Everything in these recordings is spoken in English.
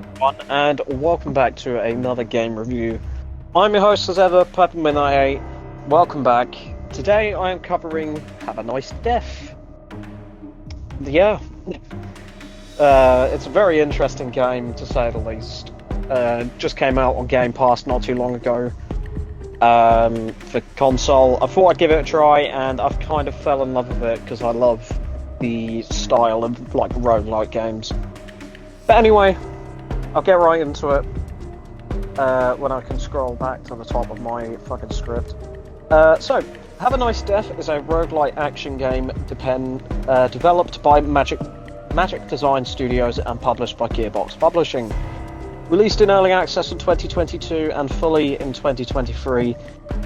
everyone, and welcome back to another game review. I'm your host as ever, Peppermint98. Welcome back. Today I am covering Have a Nice Death. Yeah. It's a very interesting game, to say the least. Just came out on Game Pass not too long ago. For console. I thought I'd give it a try, and I've kind of fell in love with it because I love the style of like roguelike games. But anyway, I'll get right into it when I can scroll back to the top of my fucking script. So, Have a Nice Death is a roguelike action game developed by Magic Design Studios and published by Gearbox Publishing. Released in early access in 2022 and fully in 2023,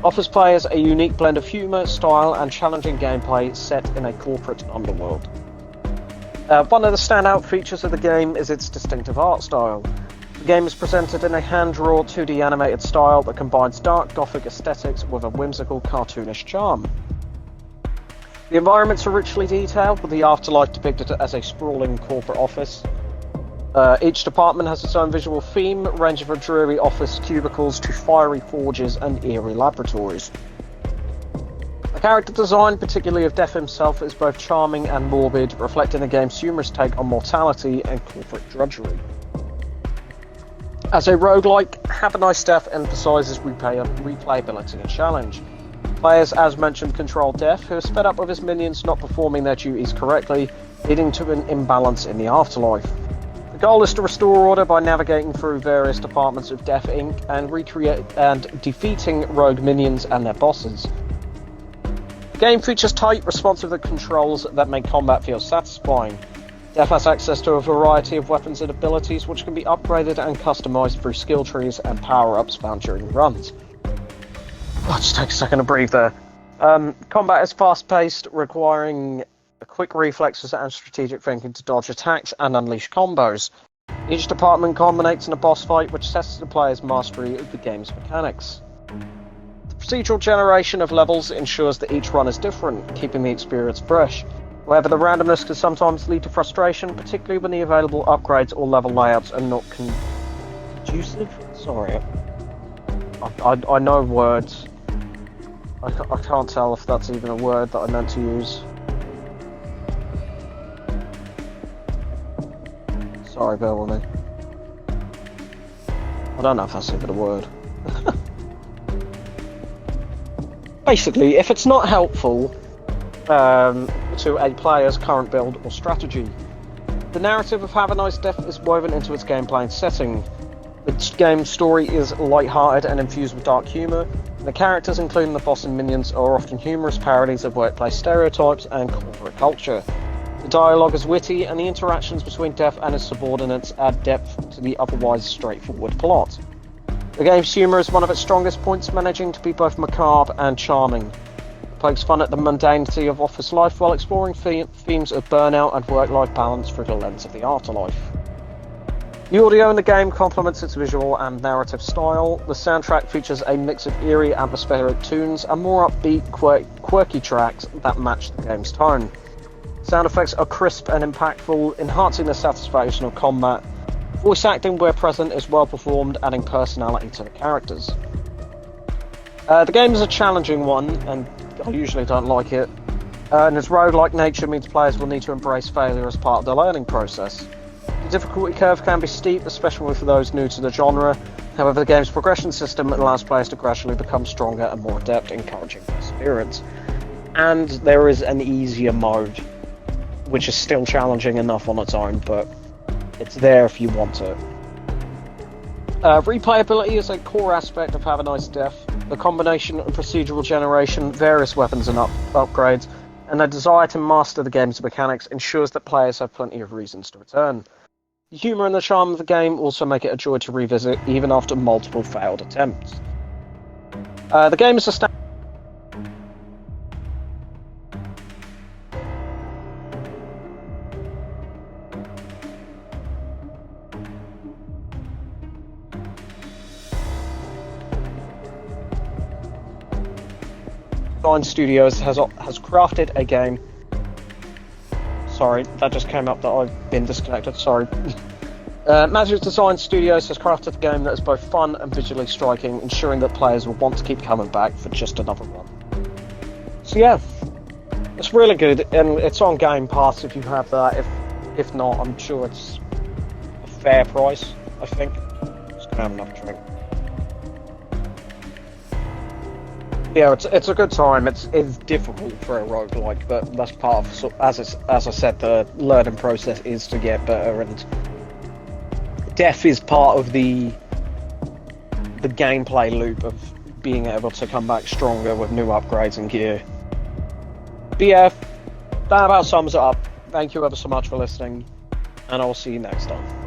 offers players a unique blend of humour, style, and challenging gameplay set in a corporate underworld. One of the standout features of the game is its distinctive art style. The game is presented in a hand-drawn 2D animated style that combines dark gothic aesthetics with a whimsical cartoonish charm. The environments are richly detailed, with the afterlife depicted as a sprawling corporate office. Each department has its own visual theme, ranging from dreary office cubicles to fiery forges and eerie laboratories. The character design, particularly of Death himself, is both charming and morbid, reflecting the game's humorous take on mortality and corporate drudgery. As a roguelike, Have a Nice Death emphasises replayability and challenge. Players, as mentioned, control Death, who is fed up with his minions not performing their duties correctly, leading to an imbalance in the afterlife. The goal is to restore order by navigating through various departments of Death Inc. and defeating rogue minions and their bosses. The game features tight, responsive controls that make combat feel satisfying. Death has access to a variety of weapons and abilities which can be upgraded and customised through skill trees and power-ups found during runs. I'll just take a second to breathe there. Combat is fast-paced, requiring quick reflexes and strategic thinking to dodge attacks and unleash combos. Each department culminates in a boss fight which tests the player's mastery of the game's mechanics. The procedural generation of levels ensures that each run is different, keeping the experience fresh. However, the randomness can sometimes lead to frustration, particularly when the available upgrades or level layouts are not conducive. Sorry, I know words. I can't tell if that's even a word that I meant to use. Sorry, bear with me. I don't know if that's even a word. Basically, if it's not helpful to a player's current build or strategy, the narrative of Have a Nice Death is woven into its gameplay and setting. The game's story is light-hearted and infused with dark humour. The characters, including the boss and minions, are often humorous parodies of workplace stereotypes and corporate culture. The dialogue is witty, and the interactions between Death and his subordinates add depth to the otherwise straightforward plot. The game's humour is one of its strongest points, managing to be both macabre and charming. It pokes fun at the mundanity of office life while exploring themes of burnout and work-life balance through the lens of the afterlife. The audio in the game complements its visual and narrative style. The soundtrack features a mix of eerie, atmospheric tunes and more upbeat, quirky tracks that match the game's tone. Sound effects are crisp and impactful, enhancing the satisfaction of combat. Voice acting, where present, is well performed, adding personality to the characters. The game is a challenging one, and I usually don't like it. And its roguelike nature means players will need to embrace failure as part of the learning process. The difficulty curve can be steep, especially for those new to the genre. However, the game's progression system allows players to gradually become stronger and more adept, encouraging perseverance. And there is an easier mode, which is still challenging enough on its own, but it's there if you want it. Replayability is a core aspect of Have a Nice Death. The combination of procedural generation, various weapons and upgrades, and a desire to master the game's mechanics ensures that players have plenty of reasons to return. The humour and the charm of the game also make it a joy to revisit, even after multiple failed attempts. The game is a Design Studios has crafted a game. Sorry, that just came up that I've been disconnected. Sorry. Magic Design Studios has crafted a game that is both fun and visually striking, ensuring that players will want to keep coming back for just another run. So yeah, it's really good, and it's on Game Pass if you have that. If not, I'm sure it's a fair price, I think. Just gonna have another drink. Yeah, it's a good time. It's difficult for a roguelike, but that's part of, as I said, the learning process is to get better, and death is part of the gameplay loop of being able to come back stronger with new upgrades and gear. But yeah, that about sums it up. Thank you ever so much for listening, and I'll see you next time.